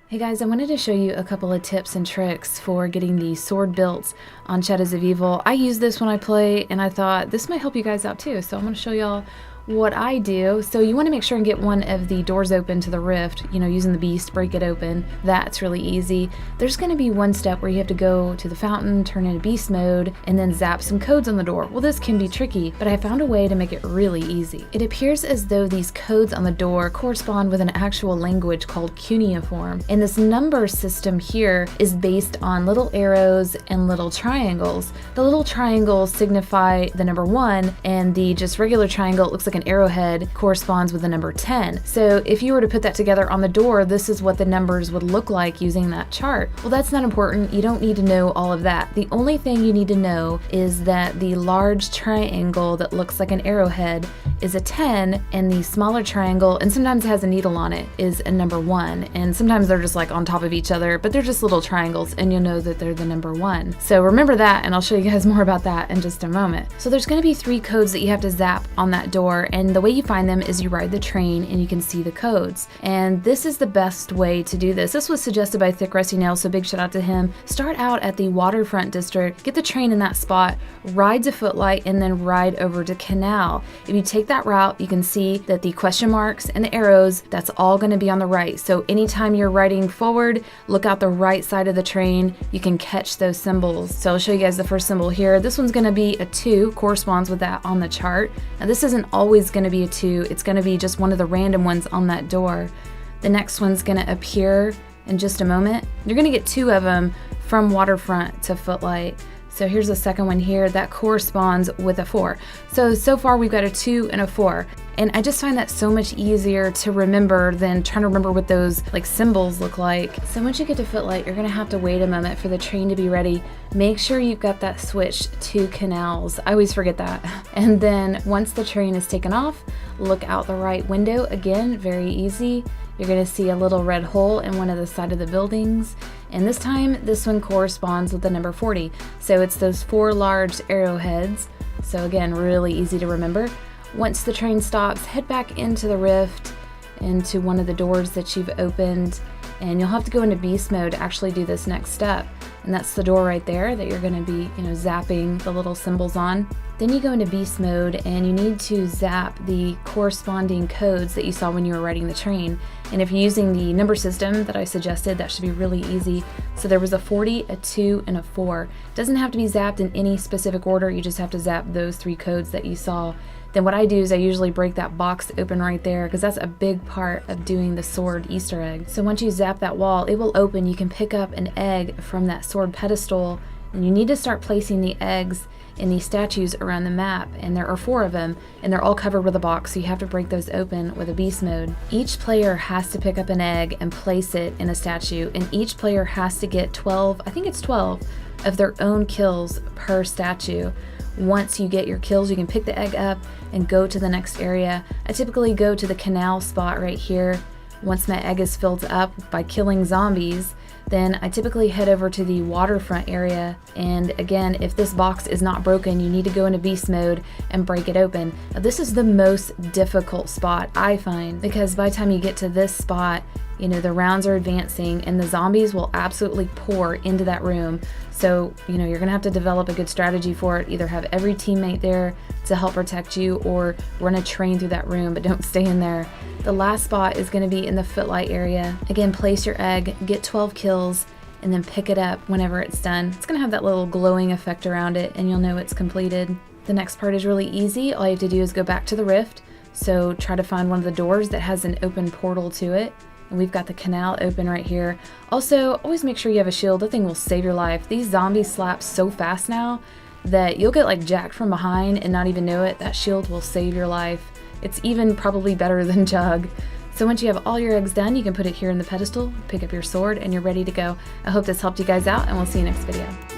Hey guys, I wanted to show you a couple of tips and tricks for getting the sword built on Shadows of Evil. I use this when I play, and I thought this might help you guys out too, so I'm going to show y'all what I do. So you want to make sure and get one of the doors open to the rift, using the beast, break it open. That's really easy. There's going to be one step where you have to go to the fountain, turn into beast mode, and then zap some codes on the door. Well, this can be tricky, but I found a way to make it really easy. It appears as though these codes on the door correspond with an actual language called cuneiform, and this number system here is based on little arrows and little triangles. The little triangles signify the number 1, and the just regular triangle, it looks like an arrowhead, corresponds with the number 10. So if you were to put that together on the door, this is what the numbers would look like using that chart. Well, that's not important. You don't need to know all of that. The only thing you need to know is that the large triangle that looks like an arrowhead is a 10, and the smaller triangle, and sometimes it has a needle on it, is a number 1. And sometimes they're just like on top of each other, but they're just little triangles, and you'll know that they're the number 1. So remember that, and I'll show you guys more about that in just a moment. So there's going to be 3 codes that you have to zap on that door, and the way you find them is you ride the train and you can see the codes. And this is the best way to do this. This was suggested by Thick Rusty Nails, so big shout out to him. Start out at the waterfront district, get the train in that spot, ride to Footlight, and then ride over to Canal. If you take that route, you can see that the question marks and the arrows, that's all going to be on the right. So anytime you're riding forward, look out the right side of the train, you can catch those symbols. So I'll show you guys the first symbol here. This one's going to be a 2, corresponds with that on the chart. Now this isn't always going to be a 2, it's going to be just one of the random ones on that door. The next one's going to appear in just a moment. You're going to get 2 of them from Waterfront to Footlight. So here's the second one here that corresponds with a 4. So far we've got a 2 and a 4. And I just find that so much easier to remember than trying to remember what those symbols look like. So once you get to Footlight, you're gonna have to wait a moment for the train to be ready. Make sure you've got that switch to Canals. I always forget that. And then once the train is taken off, look out the right window. Again, very easy. You're gonna see a little red hole in one of the side of the buildings. And this time, this one corresponds with the number 40. So it's those 4 large arrowheads. So again, really easy to remember. Once the train stops, head back into the rift, into one of the doors that you've opened, and you'll have to go into beast mode to actually do this next step. And that's the door right there that you're going to be, zapping the little symbols on. Then you go into beast mode and you need to zap the corresponding codes that you saw when you were riding the train. And if you're using the number system that I suggested, that should be really easy. So there was a 40, a 2, and a 4. It doesn't have to be zapped in any specific order, you just have to zap those 3 codes that you saw. Then what I do is I usually break that box open right there, because that's a big part of doing the sword Easter egg. So once you zap that wall, it will open. You can pick up an egg from that sword pedestal, and you need to start placing the eggs in these statues around the map, and there are 4 of them, and they're all covered with a box, so you have to break those open with a beast mode. Each player has to pick up an egg and place it in a statue, and each player has to get 12, I think it's 12, of their own kills per statue. Once you get your kills, you can pick the egg up and go to the next area. I typically go to the canal spot right here. Once my egg is filled up by killing zombies, then I typically head over to the waterfront area. And again, if this box is not broken, you need to go into beast mode and break it open. Now, this is the most difficult spot, I find, because by the time you get to this spot, the rounds are advancing and the zombies will absolutely pour into that room. So, you're gonna have to develop a good strategy for it. Either have every teammate there to help protect you or run a train through that room, but don't stay in there. The last spot is gonna be in the Footlight area. Again, place your egg, get 12 kills, and then pick it up whenever it's done. It's gonna have that little glowing effect around it and you'll know it's completed. The next part is really easy. All you have to do is go back to the rift. So try to find one of the doors that has an open portal to it. And we've got the canal open right here. Also, always make sure you have a shield. That thing will save your life. These zombies slap so fast now that you'll get jacked from behind and not even know it. That shield will save your life. It's even probably better than Jug. So once you have all your eggs done, you can put it here in the pedestal, pick up your sword, and you're ready to go. I hope this helped you guys out, and we'll see you next video.